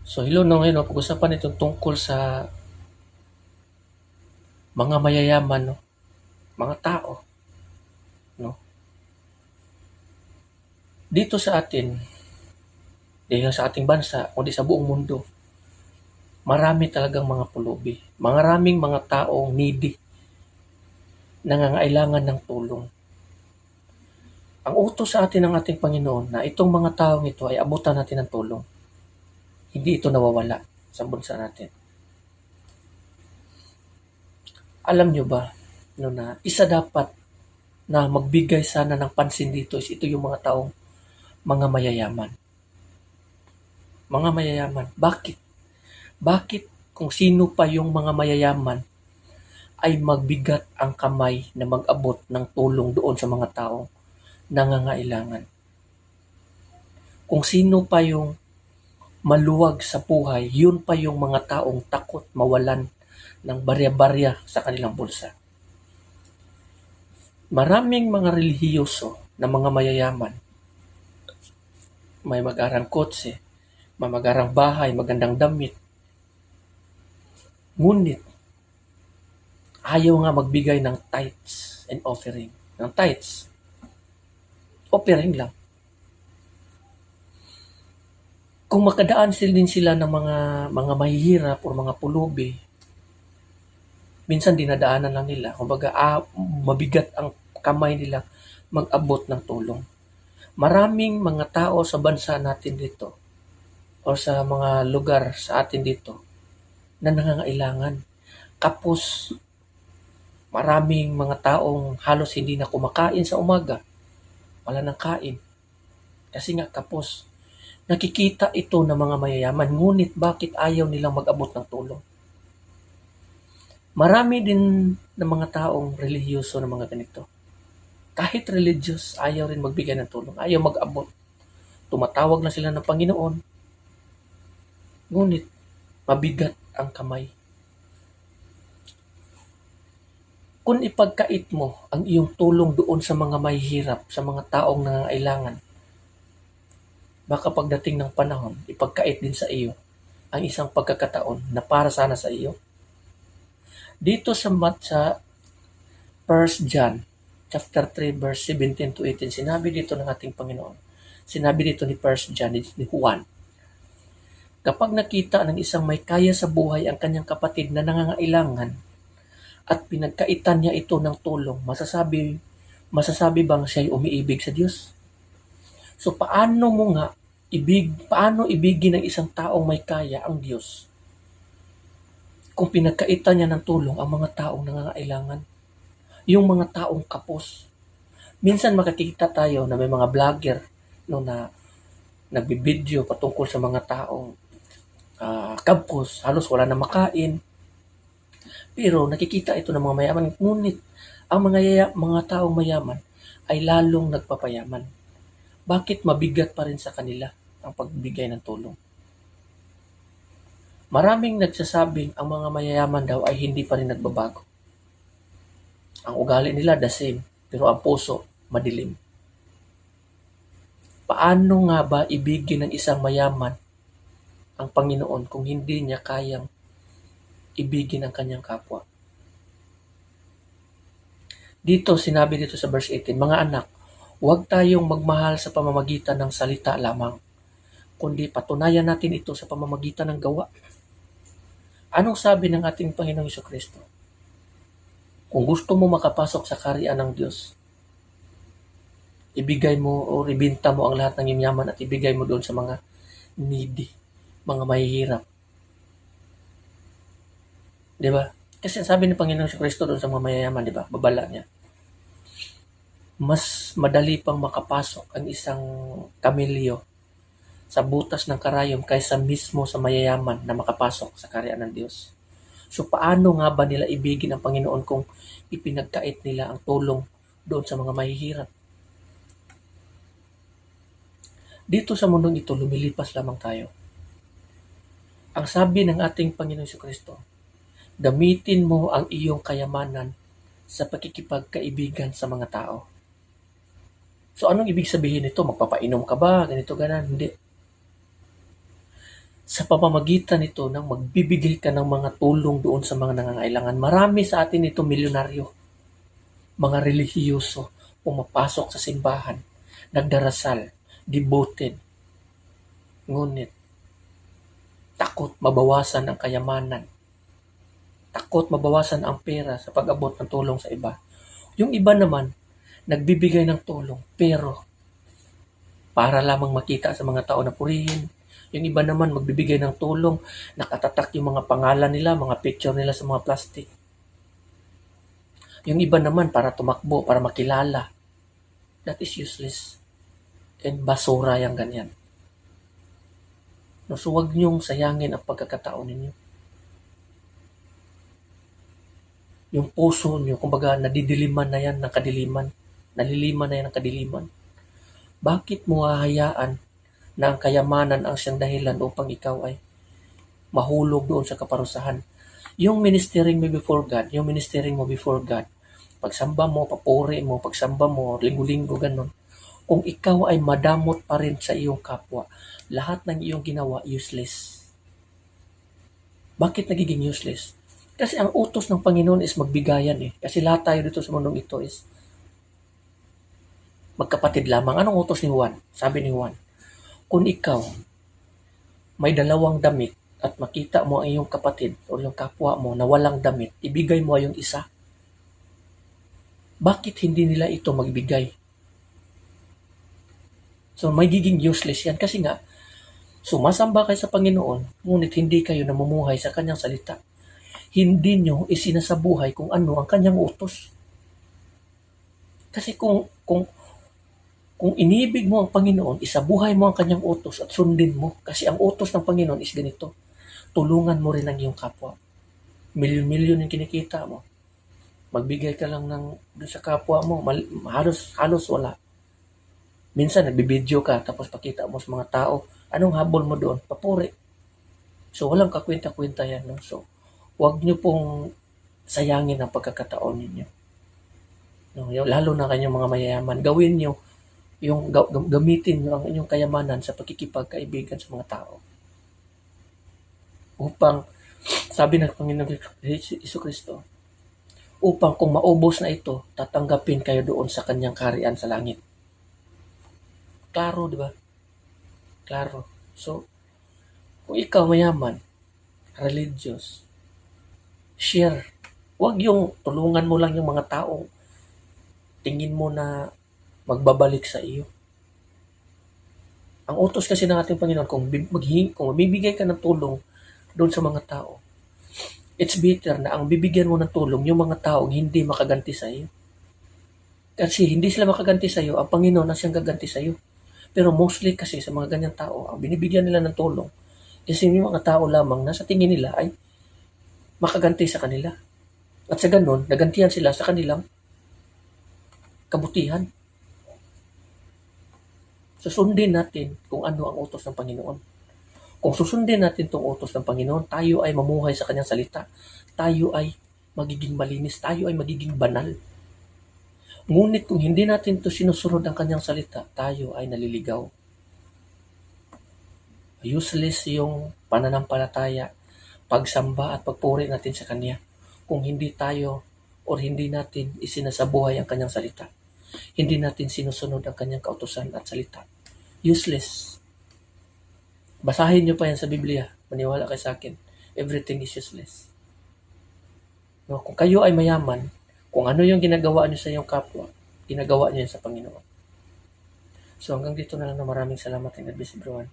So hello no, ngayon no, pag-usapan itong tungkol sa mga mayayaman, no, mga tao, no. Dito sa atin, di lang sa ating bansa, kundi sa buong mundo, marami talagang mga pulubi. Maraming mga taong needy, nangangailangan ng tulong. Ang utos sa atin ng ating Panginoon na itong mga taong ito ay abutan natin ng tulong. Hindi ito nawawala sa bansa natin. Alam nyo ba, no, na isa dapat na magbigay sana ng pansin dito is ito yung mga taong mga mayayaman. Mga mayayaman. Bakit? Bakit kung sino pa yung mga mayayaman ay magbigat ang kamay na mag-abot ng tulong doon sa mga taong nangangailangan? Kung sino pa yung maluwag sa buhay, yun pa yung mga taong takot mawalan ng barya-barya sa kanilang bulsa. Maraming mga relihiyoso na mga mayayaman, may mag-arang kotse, may mag-arang bahay, magandang damit, ngunit ayaw nga magbigay ng tithes and offering. Ng tithes, offering lang. Kung makadaan din sila ng mga mahihirap o mga pulubi, minsan dinadaanan lang nila. Kumbaga, mabigat ang kamay nila mag-abot ng tulong. Maraming mga tao sa bansa natin dito o sa mga lugar sa atin dito na nangangailangan. Kapos, maraming mga taong halos hindi na kumakain sa umaga. Wala nang kain. Kasi nga kapos. Nakikita ito ng mga mayayaman, ngunit bakit ayaw nilang mag-abot ng tulong? Marami din ng mga taong relihiyoso na mga ganito. Kahit religious, ayaw rin magbigay ng tulong. Ayaw mag-abot. Tumatawag na sila ng Panginoon. Ngunit, mabigat ang kamay. Kung ipagkait mo ang iyong tulong doon sa mga mahihirap, sa mga taong nangangailangan, baka pagdating ng panahon, ipagkait din sa iyo ang isang pagkakataon na para sana sa iyo. Dito sa 1 John chapter 3 verse 17 to 18, sinabi dito ng ating Panginoon. Sinabi dito ni 1 John, ni Juan, kapag nakita ng isang may kaya sa buhay ang kanyang kapatid na nangangailangan at pinagkaitan niya ito ng tulong, masasabi bang siya'y umiibig sa Diyos? So paano ibigin ng isang taong may kaya ang Diyos kung pinagkaitan niya ng tulong ang mga taong nangangailangan? Yung mga taong kapos. Minsan makikita tayo na may mga vlogger no, na nagbibideo patungkol sa mga taong kapos, halos wala na makain. Pero nakikita ito ng mga mayaman. Ngunit ang mga taong mayaman ay lalong nagpapayaman. Bakit mabigat pa rin sa kanila ang pagbigay ng tulong? Maraming nagsasabing ang mga mayayaman daw ay hindi pa rin nagbabago. Ang ugali nila the same, pero ang puso madilim. Paano nga ba ibigin ng isang mayaman ang Panginoon kung hindi niya kayang ibigin ang kanyang kapwa? Dito, sinabi dito sa verse 18, mga anak, huwag tayong magmahal sa pamamagitan ng salita lamang, kundi patunayan natin ito sa pamamagitan ng gawa. Anong sabi ng ating Panginoong Jesucristo? Kung gusto mo makapasok sa kaharian ng Diyos, ibigay mo o ibinta mo ang lahat ng iyong yaman at ibigay mo doon sa mga needy, mga mahihirap. Di ba? Kasi sabi ni Panginoong Jesucristo doon sa mga mayayaman, di ba? Babala niya. Mas madali pang makapasok ang isang kamilyo sa butas ng karayom kaysa mismo sa mayayaman na makapasok sa kaharian ng Diyos. So paano nga ba nila ibigin ang Panginoon kung ipinagkait nila ang tulong doon sa mga mahihirap? Dito sa mundong ito, lumilipas lamang tayo. Ang sabi ng ating Panginoong Jesucristo, gamitin mo ang iyong kayamanan sa pakikipagkaibigan sa mga tao. So anong ibig sabihin nito? Magpapainom ka ba? Ganito, ganan? Hindi. sa pamamagitan nito ng magbibigay ka ng mga tulong doon sa mga nangangailangan. Marami sa atin ito milyonaryo, mga relihiyoso, pumapasok sa simbahan, nagdarasal, devoted, ngunit takot mabawasan ang kayamanan, takot mabawasan ang pera sa pag-abot ng tulong sa iba. Yung iba naman, nagbibigay ng tulong, pero para lamang makita sa mga tao na purihin. Yung iba naman magbibigay ng tulong, nakatatak yung mga pangalan nila, mga picture nila sa mga plastic. Yung iba naman para tumakbo, para makilala. That is useless. And basura yung ganyan. No, so huwag niyong sayangin ang pagkakataon ninyo. Yung puso niyo, kumbaga nadidiliman na yan ng kadiliman. Naliliman na yan ng kadiliman. Bakit mo hahayaan na ang kayamanan ang siyang dahilan upang ikaw ay mahulog doon sa kaparusahan? Yung ministering mo before God, yung ministering mo before God, pagsamba mo, papuri mo, pagsamba mo, linggo-linggo, ganun. Kung ikaw ay madamot pa rin sa iyong kapwa, lahat ng iyong ginawa useless. Bakit nagiging useless? Kasi ang utos ng Panginoon is magbigayan eh. Kasi lahat tayo dito sa mundong ito is magkapatid lamang. Anong utos ni Juan? Sabi ni Juan, kung ikaw may dalawang damit at makita mo ang iyong kapatid o yung kapwa mo na walang damit, ibigay mo yung isa. Bakit hindi nila ito magbigay? So, magiging useless yan kasi nga, sumasamba kayo sa Panginoon, ngunit hindi kayo namumuhay sa kanyang salita. Hindi nyo isinasabuhay kung ano ang kanyang utos. Kasi kung inibig mo ang Panginoon, isabuhay mo ang kanyang utos at sundin mo. Kasi ang utos ng Panginoon is ganito. Tulungan mo rin ang iyong kapwa. Milyon-milyon yung kinikita mo. Magbigay ka lang ng dun sa kapwa mo. Halos wala. Minsan nagbibideo ka tapos pakita mo sa mga tao. Anong habol mo doon? Papuri. So walang kakwenta-kwenta yan. No? So huwag nyo pong sayangin ang pagkakataon ninyo. No, lalo na kanyang mga mayayaman. Gawin nyo gamitin nyo ang inyong kayamanan sa pagkikipagkaibigan sa mga tao. Upang, sabi ng Panginoon Jesucristo, upang kung maubos na ito, tatanggapin kayo doon sa kanyang kaharian sa langit. Klaro, di ba? Klaro. So, kung ikaw mayaman, religious, share. Huwag yung tulungan mo lang yung mga tao. Tingin mo na magbabalik sa iyo. Ang utos kasi ng ating Panginoon, kung mabibigay ka ng tulong doon sa mga tao, it's better na ang bibigyan mo ng tulong yung mga taong hindi makaganti sa iyo. Kasi hindi sila makaganti sa iyo, ang Panginoon ang siyang gaganti sa iyo. Pero mostly kasi sa mga ganyang tao, ang binibigyan nila ng tulong kasi yung mga tao lamang na sa tingin nila ay makaganti sa kanila. At sa ganun, nagantihan sila sa kanilang kabutihan. Susundin natin kung ano ang utos ng Panginoon. Kung susundin natin itong utos ng Panginoon, tayo ay mamuhay sa kanyang salita. Tayo ay magiging malinis. Tayo ay magiging banal. Ngunit kung hindi natin ito sinusunod ang kanyang salita, tayo ay naliligaw. Useless yung pananampalataya, pagsamba at pagpuri natin sa Kanya. Kung hindi tayo o hindi natin isinasabuhay ang kanyang salita. Hindi natin sinusunod ang kanyang kautusan at salita. Useless. Basahin nyo pa yan sa Biblia. Maniwala kayo sa akin. Everything is useless. No, kung kayo ay mayaman, kung ano yung ginagawa nyo sa iyong kapwa, ginagawa nyo yan sa Panginoon. So hanggang dito na lang na maraming salamat and God bless everyone.